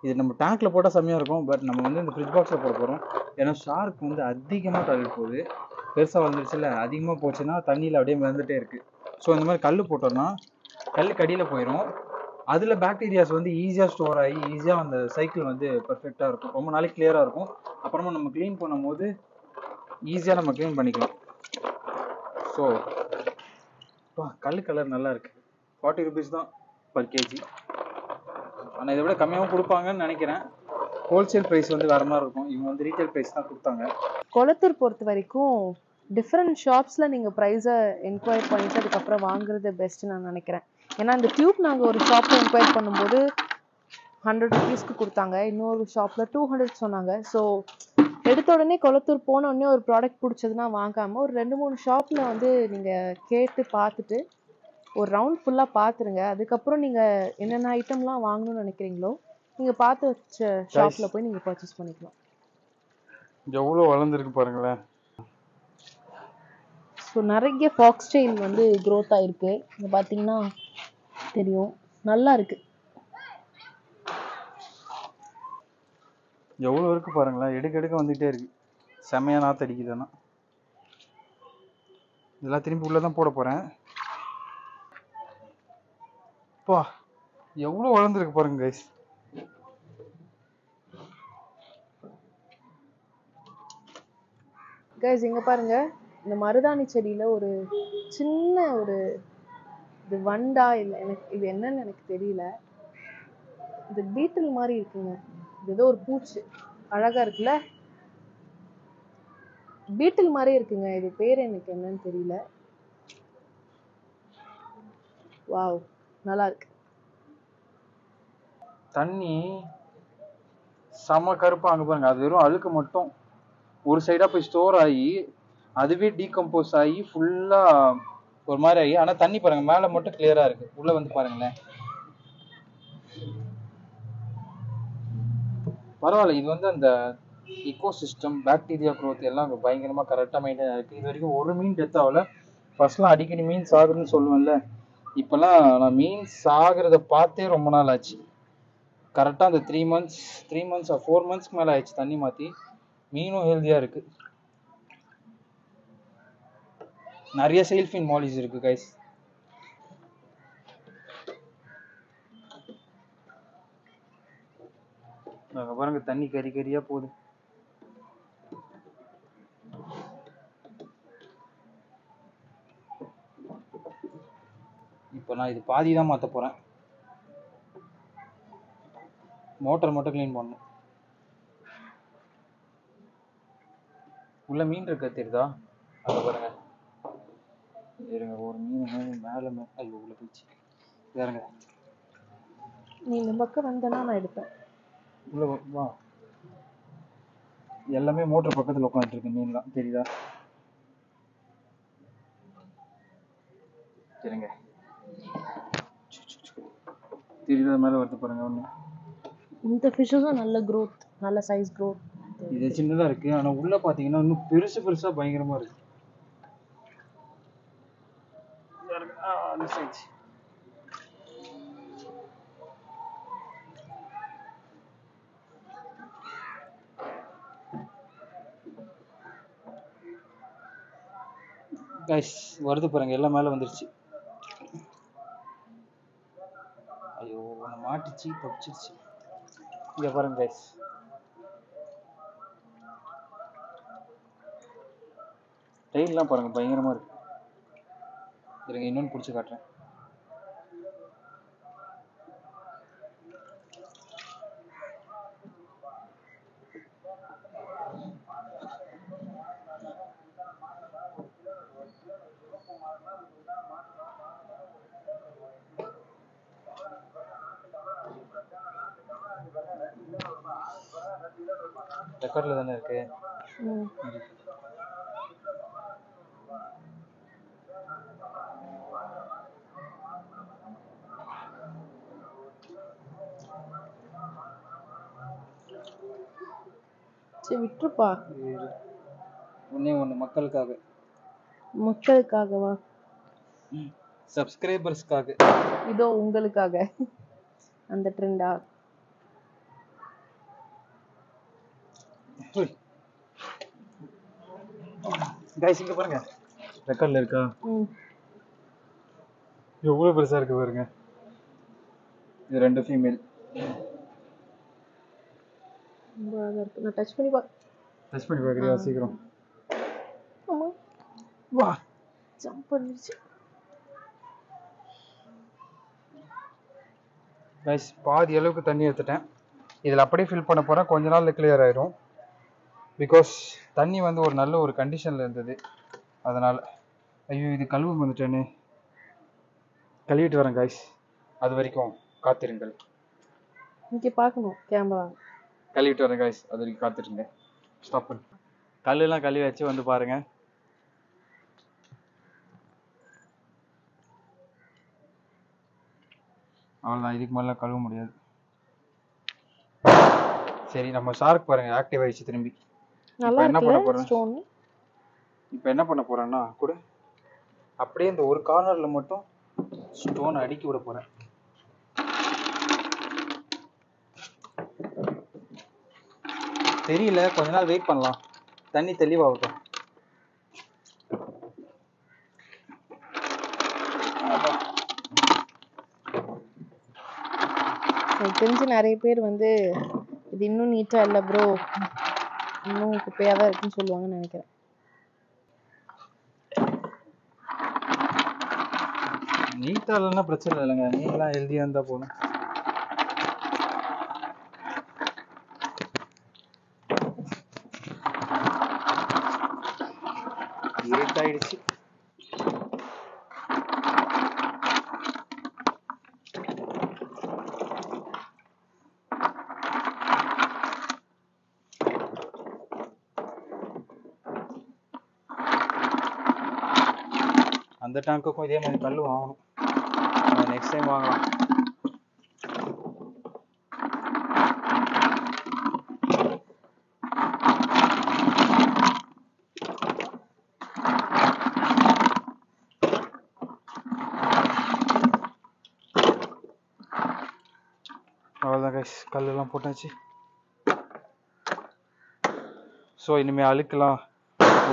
[SPEAKER 1] இது நம்ம டேங்க்கில் போட்டால் செம்மையாக இருக்கும், பட் நம்ம வந்து இந்த ஃப்ரிட்ஜ் பாக்ஸில் போட போகிறோம். ஏன்னா ஷார்க் வந்து அதிகமாக டாய்லெட் போகுது, பெருசாக வந்துருச்சுல்ல, அதிகமாக போச்சுன்னா தண்ணியில் அப்படியே மிதந்துட்டே இருக்குது. ஸோ இந்த மாதிரி கல் போட்டோம்னா கல் கடியில் போயிடும். அதில் பாக்டீரியாஸ் வந்து ஈஸியாக ஸ்டோர் ஆகி ஈஸியாக அந்த சைக்கிள் வந்து பர்ஃபெக்டாக இருக்கும், ரொம்ப நாளைக்கு கிளியராக இருக்கும். அப்புறமா நம்ம க்ளீன் பண்ணும் போது ஈஸியாக நம்ம க்ளீன் பண்ணிக்கலாம். ஸோ கல் கலர் நல்லா இருக்குது. 40 rupees தான் per kg. ஆனால் இதை விட கம்மியாகவும் கொடுப்பாங்கன்னு நினைக்கிறேன். ஹோல்சேல் ப்ரைஸ் வந்து வேறு மாதிரி இருக்கும், இவங்க வந்து ரீட்டைல் ப்ரைஸ் தான் கொடுத்தாங்க.
[SPEAKER 2] குளத்தூர் பொறுத்த வரைக்கும் டிஃப்ரெண்ட் ஷாப்ஸில் நீங்கள் ப்ரைஸை என்கொயர் பண்ணிட்டு அதுக்கப்புறம் வாங்குறது பெஸ்ட்டு நான் நினைக்கிறேன். ஏன்னா இந்த டியூப் நாங்கள் ஒரு ஷாப்பில் என்கொயர் பண்ணும்போது 100 rupeesக்கு கொடுத்தாங்க, இன்னொரு ஷாப்பில் 200 சொன்னாங்க. ஸோ எடுத்த உடனே குளத்தூர் போன உடனே ஒரு ப்ராடக்ட் பிடிச்சதுன்னா வாங்காமல் ஒரு 2-3 ஷாப்பில் வந்து நீங்கள் கேட்டு பார்த்துட்டு ஒரு ரவுண்ட் ஃபுல்லாக பார்த்துருங்க. அதுக்கப்புறம் நீங்கள் என்னென்ன ஐட்டம்லாம் வாங்கணும்னு நினைக்கிறீங்களோ நீங்கள் பார்த்து வச்ச ஷாப்பில் போய் நீங்கள் பர்ச்சேஸ் பண்ணிக்கலாம்.
[SPEAKER 1] எவ்வளோ வளர்ந்துருக்கு பாருங்களேன்.
[SPEAKER 2] ஸோ நிறைய ஃபாக்ஸ்டெயில் வந்து க்ரோத் ஆகிருக்கு, இங்கே பார்த்தீங்கன்னா தெரியும், நல்லா இருக்குது.
[SPEAKER 1] எவ்வளோ இருக்குது பாருங்களேன், எடுக்க வந்துகிட்டே இருக்குது, செம்மையாக நாற்று அடிக்குதுன்னா. இதெல்லாம் திரும்பி உள்ளே தான் போட போகிறேன். பா, எவ்வளோ வளர்ந்துருக்கு பாருங்க கைஸ்.
[SPEAKER 2] கைஸ் இங்க பாருங்க, இந்த மருதாணி செடியில ஒரு சின்ன ஒரு இது வண்டா இல்ல எனக்கு இது என்னன்னு எனக்கு தெரியல. இது பீட்டில் மாதிரி இருக்குங்க. இது ஏதோ ஒரு பூச்சி அழகா இருக்குல்ல, பீட்டில் மாதிரி இருக்குங்க. இது பேர் எனக்கு என்னன்னு தெரியல. வாவ், நல்லா இருக்கு.
[SPEAKER 1] தண்ணி செம கருப்பா அங்க பாருங்க. அது வெறும் அழுக்கு மட்டும் ஒரு சைடா போய் ஸ்டோர் ஆகி அதுவே டீகம்போஸ் ஆகி ஃபுல்லா ஒரு மாதிரி ஆகி, ஆனா தண்ணி பாருங்க மேல மட்டும் கிளியரா இருக்கு. உள்ள வந்து பாருங்களேன். பரவாயில்ல. இது வந்து அந்த இக்கோசிஸ்டம் பாக்டீரியா க்ரோத் எல்லாம் பயங்கரமா கரெக்டா மெயின்டைன் ஆயிருக்கு. இது வரைக்கும் ஒரு மீன் டெத் ஆகல. ஃபர்ஸ்ட்லாம் அடிக்கடி மீன் சாகுதுன்னு சொல்லுவேன்ல, இப்பெல்லாம் நான் மீன் சாகுறத பார்த்தே ரொம்ப நாள் ஆச்சு. கரெக்டா அந்த 3 months 4 months மேல ஆயிடுச்சு தண்ணி மாத்தி. மீனும் ஹெல்தியா இருக்கு. நிறைய செயில்ஃபின் மாலிஸ் இருக்கு கைஸ். பாருங்க தண்ணி கறி கறியா போகுது. இப்போ நான் இது பாதி தான் மாத்த போறேன். மோட்டர் மட்டும் க்ளீன் பண்ணணும். உள்ள மீன் இருக்க தெரியுதா? அங்க பாருங்க. இருங்க, ஒரு மீன் மேல ஐயோ உள்ள போயிடுச்சு. பாருங்க.
[SPEAKER 2] நீ இந்த பக்கம் வந்தனா நான் எடுப்பேன்.
[SPEAKER 1] உள்ள வா. எல்லாமே மோட்டர் பக்கத்துல உட்காந்துட்டு இருக்கு மீன்லாம், தெரியுதா? சரிங்க, தெரியுதா? மேல வருது பாருங்க ஒண்ணு.
[SPEAKER 2] இந்த ஃபிஷ்ஷும் நல்ல growth, நல்ல சைஸ் growth.
[SPEAKER 1] இது சின்னதா இருக்கு, ஆனா உள்ள பாத்தீங்கன்னா இன்னும் பெருசு பெருசா பயங்கரமா இருக்கு. கைஸ் வருது பாருங்க, எல்லாம் மேல வந்துருச்சு. ஐயோ ஒன்று மாட்டிச்சு, தப்பிச்சிருச்சு. இங்க பாருங்க கைஸ், டெயில்லாம் பாருங்க பயங்கரமா இருக்கு. இருங்க இன்னொன்று பிடிச்சி காட்டுறேன். ரெக்கார்ட்ல தானே இருக்கு.
[SPEAKER 2] சரி விட்டுருப்பா.
[SPEAKER 1] ஒண்ணே ஒன்று மக்களுக்காக.
[SPEAKER 2] மக்களுக்காகவா?
[SPEAKER 1] சப்ஸ்கிரைபர்ஸ்க்காக.
[SPEAKER 2] இதோ உங்களுக்காக அந்த ட்ரெண்டா?
[SPEAKER 1] கைஸ் இங்க பாருங்க, ரெக்கார்ட்ல இருக்கா? எவ்வளவு பெருசா இருக்கு பாருங்க. இது 2 ஃபீமேல்.
[SPEAKER 2] ரொம்ப அழகா இருக்கு. நான் டச் பண்ணி
[SPEAKER 1] பார்க்கறியா? சீக்கிரம்
[SPEAKER 2] ஆமா,
[SPEAKER 1] வா.
[SPEAKER 2] ஜம்ப் பண்ணிருச்சு.
[SPEAKER 1] கைஸ் பாதி அளவுக்கு தண்ணி எடுத்துட்டேன். இதில் அப்படியே ஃபில் பண்ண போகிறேன். கொஞ்ச நாள்ல கிளியர் ஆயிடும். பிகாஸ் தண்ணி வந்து ஒரு நல்ல ஒரு கண்டிஷனில் இருந்தது. அதனால் ஐயோ இது கழுவு வந்துட்டேன்னு, கழுவிட்டு வரேன் கைஸ். அது வரைக்கும் காத்திருங்கள்.
[SPEAKER 2] இங்கே பார்க்கணும் கேமரா.
[SPEAKER 1] கழுவிட்டு வரேன் கைஸ், அது வரைக்கும் காத்திருங்க. ஸ்டாப் பண்ணு. கல்லெல்லாம் கழுவி வச்சு வந்து பாருங்க. அவ்வளோதான், இதுக்கு மேலே கழுவ முடியாது. சரி நம்ம ஷார்க் பாருங்க ஆக்டிவ் ஆயிடுச்சு திரும்பி.
[SPEAKER 2] நல்லா இருக்குல்ல ஸ்டோன்.
[SPEAKER 1] இப்போ என்ன பண்ண போறேன்னா கூட அப்படியே இந்த ஒரு கார்னர்ல மட்டும் ஸ்டோன் அடுக்கி விட போறேன். தெரியல, கொஞ்ச நாள் வெயிட் பண்ணலாம், தண்ணி தெளிவாகட்டும்.
[SPEAKER 2] எனக்கு தெரிஞ்சு நிறைய பேர் வந்து இது இன்னும் நீட்டா இல்லை ப்ரோ, இன்னும் குப்பையாக தான் இருக்குன்னு சொல்லுவாங்கன்னு நினைக்கிறேன்.
[SPEAKER 1] நீட்டாக இல்லைன்னா பிரச்சனை இல்லைங்க, நீங்களாம் ஹெல்த்தியாக இருந்தால் போதும். இருட்டாயிடுச்சு. அந்த டேங்க்குக்கும் இதே மாதிரி கல் வாங்கணும், நெக்ஸ்ட் டைம் வாங்கலாம். அவ்வளோதான் கைஸ், கல்லெல்லாம் போட்டாச்சு. ஸோ இனிமேல் அழுக்கலாம்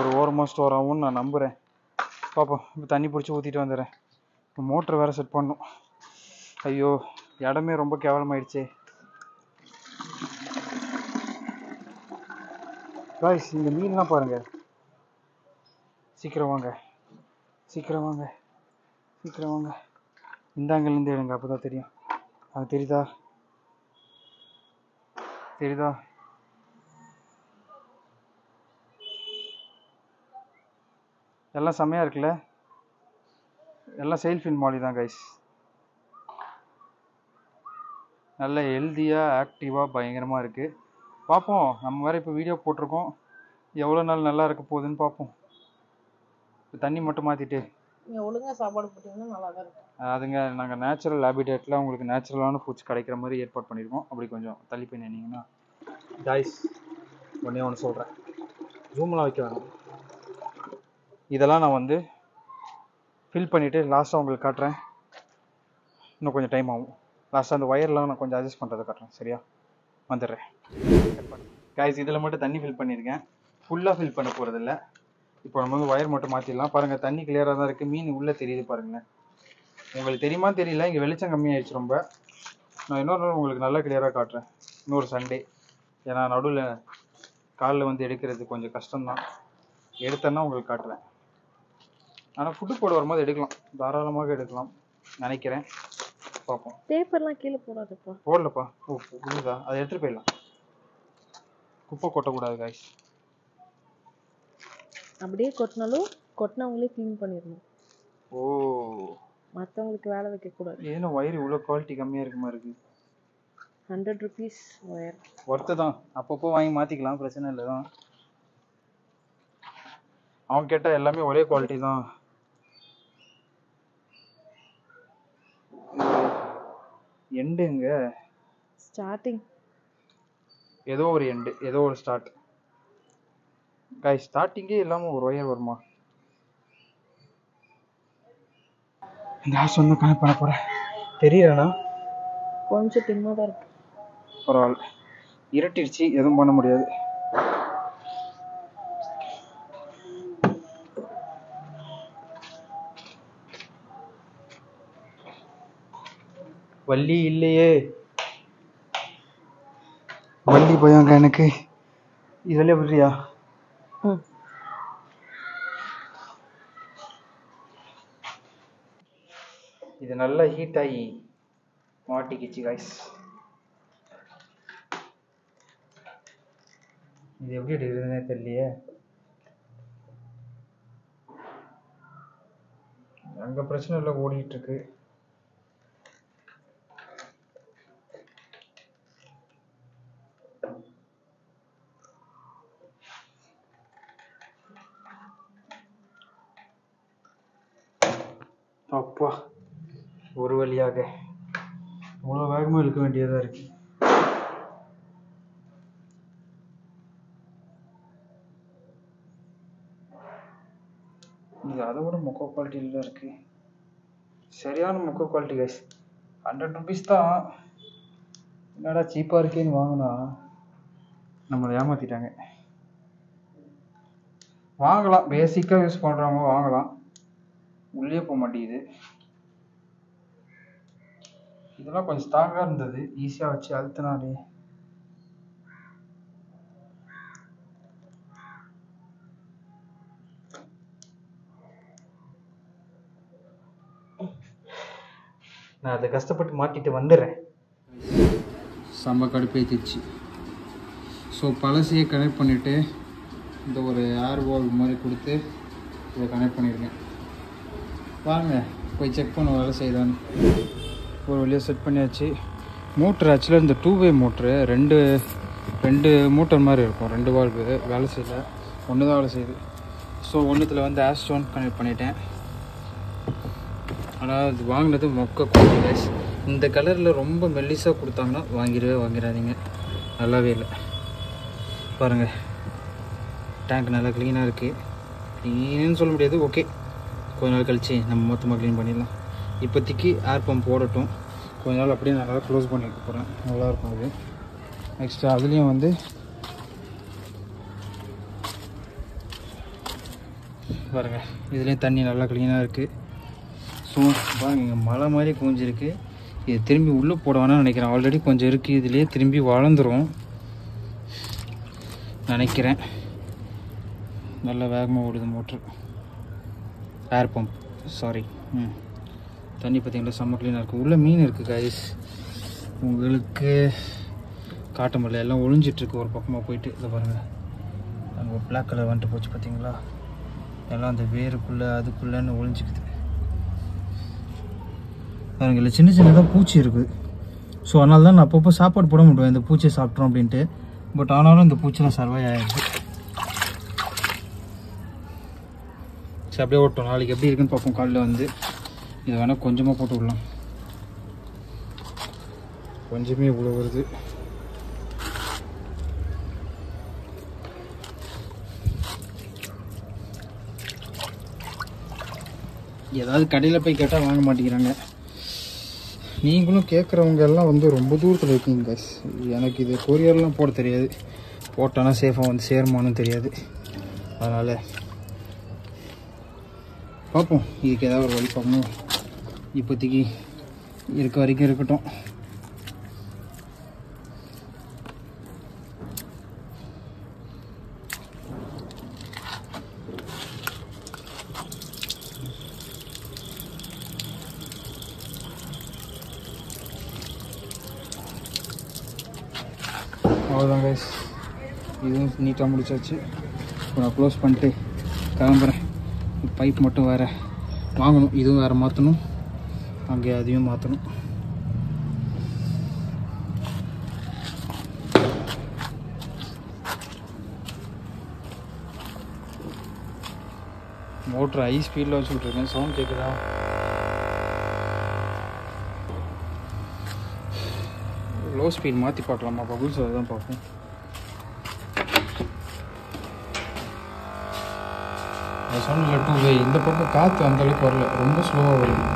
[SPEAKER 1] ஒரு ஓரமாக ஸ்டோர் ஆகும்னு நான் நம்புகிறேன். பார்ப்போம். இப்போ தண்ணி பிடிச்சி ஊற்றிட்டு வந்துடுறேன். இப்போ மோட்ரு வேறு செட் பண்ணணும். ஐயோ, இடமே ரொம்ப கேவலமாயிடுச்சே காய்ஸ். இந்த மீன்லாம் பாருங்கள். சீக்கிரம் வாங்க, சீக்கிரம் வாங்க, சீக்கிரம் வாங்க. இந்த ஆங்கிலேருந்து எடுங்க, அப்போ தான் தெரியும். அது தெரியுதா? தெரியுதா? எல்லாம் செம்மையாக இருக்குல்ல? எல்லாம் செயில் ஃபின் மாலி தான் கைஸ். நல்ல ஹெல்த்தியாக ஆக்டிவாக பயங்கரமாக இருக்குது. பார்ப்போம். நம்ம வேறு இப்போ வீடியோ போட்டிருக்கோம், எவ்வளோ நாள் நல்லா இருக்க போகுதுன்னு பார்ப்போம். இப்போ தண்ணி மட்டும் மாற்றிட்டு
[SPEAKER 2] நீங்கள் ஒழுங்காக சாப்பாடு போட்டிங்கன்னா நல்லா தான் இருக்கும்.
[SPEAKER 1] அதுங்க நாங்கள் நேச்சுரல் ஹேபிடேட்டில் உங்களுக்கு நேச்சுரலான ஃபுட்ஸ் கிடைக்கிற மாதிரி ஏற்பாடு பண்ணியிருக்கோம். அப்படி கொஞ்சம் தள்ளி போய் நின்னீங்கன்னா. கைஸ், ஒன்று சொல்கிறேன், ஜூம்லாம் வைக்க வேணாம். இதெல்லாம் நான் வந்து ஃபில் பண்ணிவிட்டு லாஸ்ட்டாக உங்களுக்கு காட்டுறேன். இன்னும் கொஞ்சம் டைம் ஆகும். லாஸ்ட்டாக அந்த ஒயர்லாம் நான் கொஞ்சம் அட்ஜஸ்ட் பண்ணுறதை காட்டுறேன். சரியா? வந்துடுறேன். கைஸ், இதில் மட்டும் தண்ணி ஃபில் பண்ணியிருக்கேன், ஃபுல்லாக ஃபில் பண்ண போகிறதில்ல. இப்போ நம்ம வந்து ஒயர் மட்டும் மாற்றிடலாம். பாருங்கள், தண்ணி கிளியராக தான் இருக்குது. மீன் உள்ளே தெரியுது பாருங்கள். உங்களுக்கு தெரியுமா தெரியல, இங்கே வெளிச்சம் கம்மியாகிடுச்சு ரொம்ப. நான் இன்னொரு நாள் உங்களுக்கு நல்லா கிளியராக காட்டுறேன், இன்னொரு சண்டே. ஏன்னா நடுவில் காலில் வந்து எடுக்கிறது கொஞ்சம் கஷ்டம்தான். எடுத்தேன்னா உங்களுக்கு காட்டுறேன். ஆனால் ஃபுட்டு போட வரும்போது எடுக்கலாம், தாராளமாக எடுக்கலாம் நினைக்கிறேன். பார்ப்போம்.
[SPEAKER 2] பேப்பர்லாம் கீழே போடாதப்பா.
[SPEAKER 1] போடலப்பா. ஓ, புரியுதா? அதை எடுத்துகிட்டு போயிடலாம். குப்பை கொட்டக்கூடாது காய்ஸ்.
[SPEAKER 2] அப்படியே கொட்டினாலும் கொட்டினவங்களே க்ளீன் பண்ணிடணும்.
[SPEAKER 1] ஓ,
[SPEAKER 2] மற்றவங்களுக்கு வேலை வைக்கக்கூடாது.
[SPEAKER 1] ஏன்னா ஒயர் இவ்வளோ குவாலிட்டி கம்மியாக இருக்குமா இருக்குது.
[SPEAKER 2] 100 rupees ஒயர்.
[SPEAKER 1] ஒர்த்து தான், அப்பப்போ வாங்கி மாற்றிக்கலாம், பிரச்சனை இல்லை தான். அவங்க கேட்டால் எல்லாமே ஒரே குவாலிட்டி தான். எண்டுங்க,
[SPEAKER 2] ஸ்டார்டிங்
[SPEAKER 1] ஏதோ ஒரு எண்டு, ஏதோ ஒரு ஸ்டார்ட். காய், ஸ்டார்டிங்கே இல்லாமல் ஒரு ஒயர் வருமா? இந்த ஹார்ஸ் வந்து கனெக்ட் பண்ண போகிறேன். தெரியலண்ணா,
[SPEAKER 2] கொஞ்சம் டிம்மாக தான் இருக்கு.
[SPEAKER 1] பரவாயில்ல, இருட்டிடுச்சு, எதுவும் பண்ண முடியாது. வள்ளி இல்லையே, வள்ளி போயாங்க எனக்கு. இதில் எப்படியா? இது நல்லா ஹீட் ஆகி மாட்டிக்கிச்சு காய்ஸ். இது எப்படி எடுக்கிறதுனே தெரியலையே. அங்கே பிரச்சனை இல்லை, ஓடிட்டு இருக்கு. அப்பா, ஒரு வழியாக. இவ்வளோ வேகமாக இழுக்க வேண்டியதாக இருக்கு. இது அதை விட மொக்க குவாலிட்டியில் இருக்கு. சரியான மொக்க குவாலிட்டி கைஸ். 100 rupees தான். என்னடா சீப்பாக இருக்கேன்னு வாங்கினா நம்மளை ஏமாற்றிட்டாங்க. வாங்கலாம், பேசிக்காக யூஸ் பண்ணுறவங்க வாங்கலாம், உள்ளே போக மாட்டேங்குது. இதெல்லாம் கொஞ்சம் ஸ்ட்ராங்காக இருந்தது, ஈஸியாக வச்சு அழுத்தினாலே. நான் அதை கஷ்டப்பட்டு மாட்டிட்டு வந்துடுறேன். செம்ம கடுப்பேற்றிடுச்சு. ஸோ பழசையே கனெக்ட் பண்ணிவிட்டு இந்த ஒரு ஏர் வால்வ் மாதிரி கொடுத்து இதை கனெக்ட் பண்ணியிருக்கேன். வாங்க போய் செக் பண்ண வேலை செய்யலான்னு. ஒரு வழியாக செட் பண்ணியாச்சு. மோட்ரு ஆக்சுவலாக இந்த 2-வே மோட்ரு ரெண்டு மோட்டர் மாதிரி இருக்கும். 2 வால்வு வேலை செய்யல, ஒன்று தான் வேலை செய்யுது. ஸோ ஒன்றுத்தில் வந்து ஆஸ்டோன் கனெக்ட் பண்ணிட்டேன். ஆனால் இது வாங்கினது மொக்க குவாலிட்டி கைஸ். இந்த கலரில் ரொம்ப மெல்லிஸாக கொடுத்தாங்கன்னா வாங்கிடாதீங்க, நல்லாவே இல்லை. பாருங்கள், டேங்க் நல்லா க்ளீனாக இருக்குது. க்ளீன்னு சொல்ல முடியாது, ஓகே, கொஞ்ச நாள் கழிச்சு நம்ம மொத்தமாக க்ளீன் பண்ணிடலாம். இப்போதைக்கு ஏர் பம்ப் போடட்டும், கொஞ்ச நாள் அப்படியே நல்லா க்ளோஸ் பண்ணிக்க போகிறேன், நல்லாயிருக்கும் அது. நெக்ஸ்ட்டு அதுலேயும் வந்து பாருங்கள், இதுலேயும் தண்ணி நல்லா க்ளீனாக இருக்குது. ஸோ பாருங்கள், இங்கே மழை மாதிரி கொஞ்சிருக்கு. இது திரும்பி உள்ளே போட வேணாம்னு நினைக்கிறேன். ஆல்ரெடி கொஞ்சம் இருக்குது, இதுலேயே திரும்பி வளர்ந்துரும் நினைக்கிறேன். நல்ல வேகமாக ஓடுது மோட்ரு, ஏர் பம்ப், சாரி. தண்ணி பார்த்திங்களா, செம்ம க்ளீனாக இருக்குது. உள்ளே மீன் இருக்குது கைஸ், உங்களுக்கு காட்ட முடியல, எல்லாம் ஒழிஞ்சிட்ருக்கு ஒரு பக்கமாக போயிட்டு. இதை பாருங்கள், அங்கே ஒரு பிளாக் கலர் வந்துட்டு போச்சு பார்த்தீங்களா, எல்லாம் அந்த வேருக்குள்ளே அதுக்குள்ளேன்னு ஒழிஞ்சிக்குது. பாருங்க, இல்லை சின்ன சின்னதாக பூச்சி இருக்குது. ஸோ அதனால தான் நான் அப்பப்போ சாப்பாடு போட முடியும், இந்த பூச்சியை சாப்பிட்றோம் அப்படின்ட்டு. பட் ஆனாலும் இந்த பூச்சிலாம் சர்வை ஆகிடுது. சரி, அப்படியே ஓட்டோம். நாளைக்கு எப்படி இருக்குன்னு பார்ப்போம். காலையில் வந்து இதை வேணால் கொஞ்சமாக போட்டு விடலாம். கொஞ்சமே இவ்வளோ வருது. ஏதாவது கடையில் போய் கேட்டால் வாங்க மாட்டேங்கிறாங்க. நீங்களும் கேட்குறவங்க எல்லாம் வந்து ரொம்ப தூரத்தில் இருக்கீங்க கைஸ். எனக்கு இது கொரியர்லாம் போட தெரியாது, போட்டோன்னா சேஃபாக வந்து சேருமானும் தெரியாது. அதனால் பார்ப்போம், இதுக்கு ஏதாவது ஒரு வழி பார்க்கணும். இப்போதைக்கு இருக்க வரைக்கும் இருக்கட்டும். அவ்வளோதான் கைஸ், இதுவும் நீட்டாக முடிச்சாச்சு. இப்போ நான் க்ளோஸ் பண்ணிட்டு கிளம்புறேன். பைப் மட்டும் வேறு வாங்கணும், இதுவும் வேறு மாற்றணும், அங்கே அதையும் மாற்றணும். மோட்ரு ஹை ஸ்பீடில் வச்சு விட்ருக்கேன். சவுண்ட் கேட்குதா? லோ ஸ்பீட் மாற்றி பார்க்கலாமா, பபுள்ஸ் தான் பார்ப்போம். நான் சொன்ன 2-வே, இந்த பக்கம் காற்று அந்தளவுக்கு வரல, ரொம்ப ஸ்லோவாக வருது.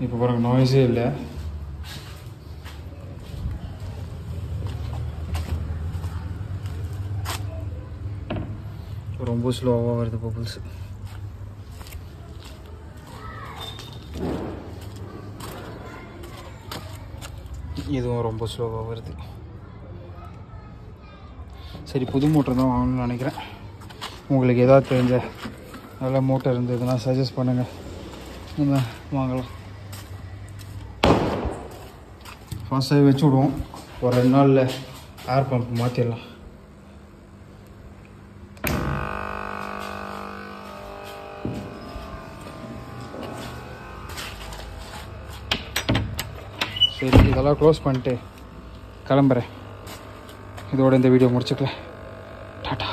[SPEAKER 1] இப்போ பாருங்க, நாய்ஸே இல்லை. ரொம்ப ஸ்லோவாக வருது பபுள்ஸ். இதுவும் ரொம்ப ஸ்லோவாக வருது. சரி, புது மோட்டர் தான் வாங்கணும்னு நினைக்கிறேன். உங்களுக்கு ஏதாவது தெரிஞ்ச நல்ல மோட்டர் இருந்ததுன்னா சஜஸ்ட் பண்ணுங்கள், நம்ம வாங்கலாம். ஃபாஸ்ட்டாகவே வச்சு விடுவோம், ஒரு 2 நாளில் ஏர் பம்ப் மாற்றிடலாம். சரி, இதெல்லாம் க்ளோஸ் பண்ணிட்டு கிளம்புறேன். இதோட இந்த வீடியோ முடிச்சுக்கலாம். டாட்டா.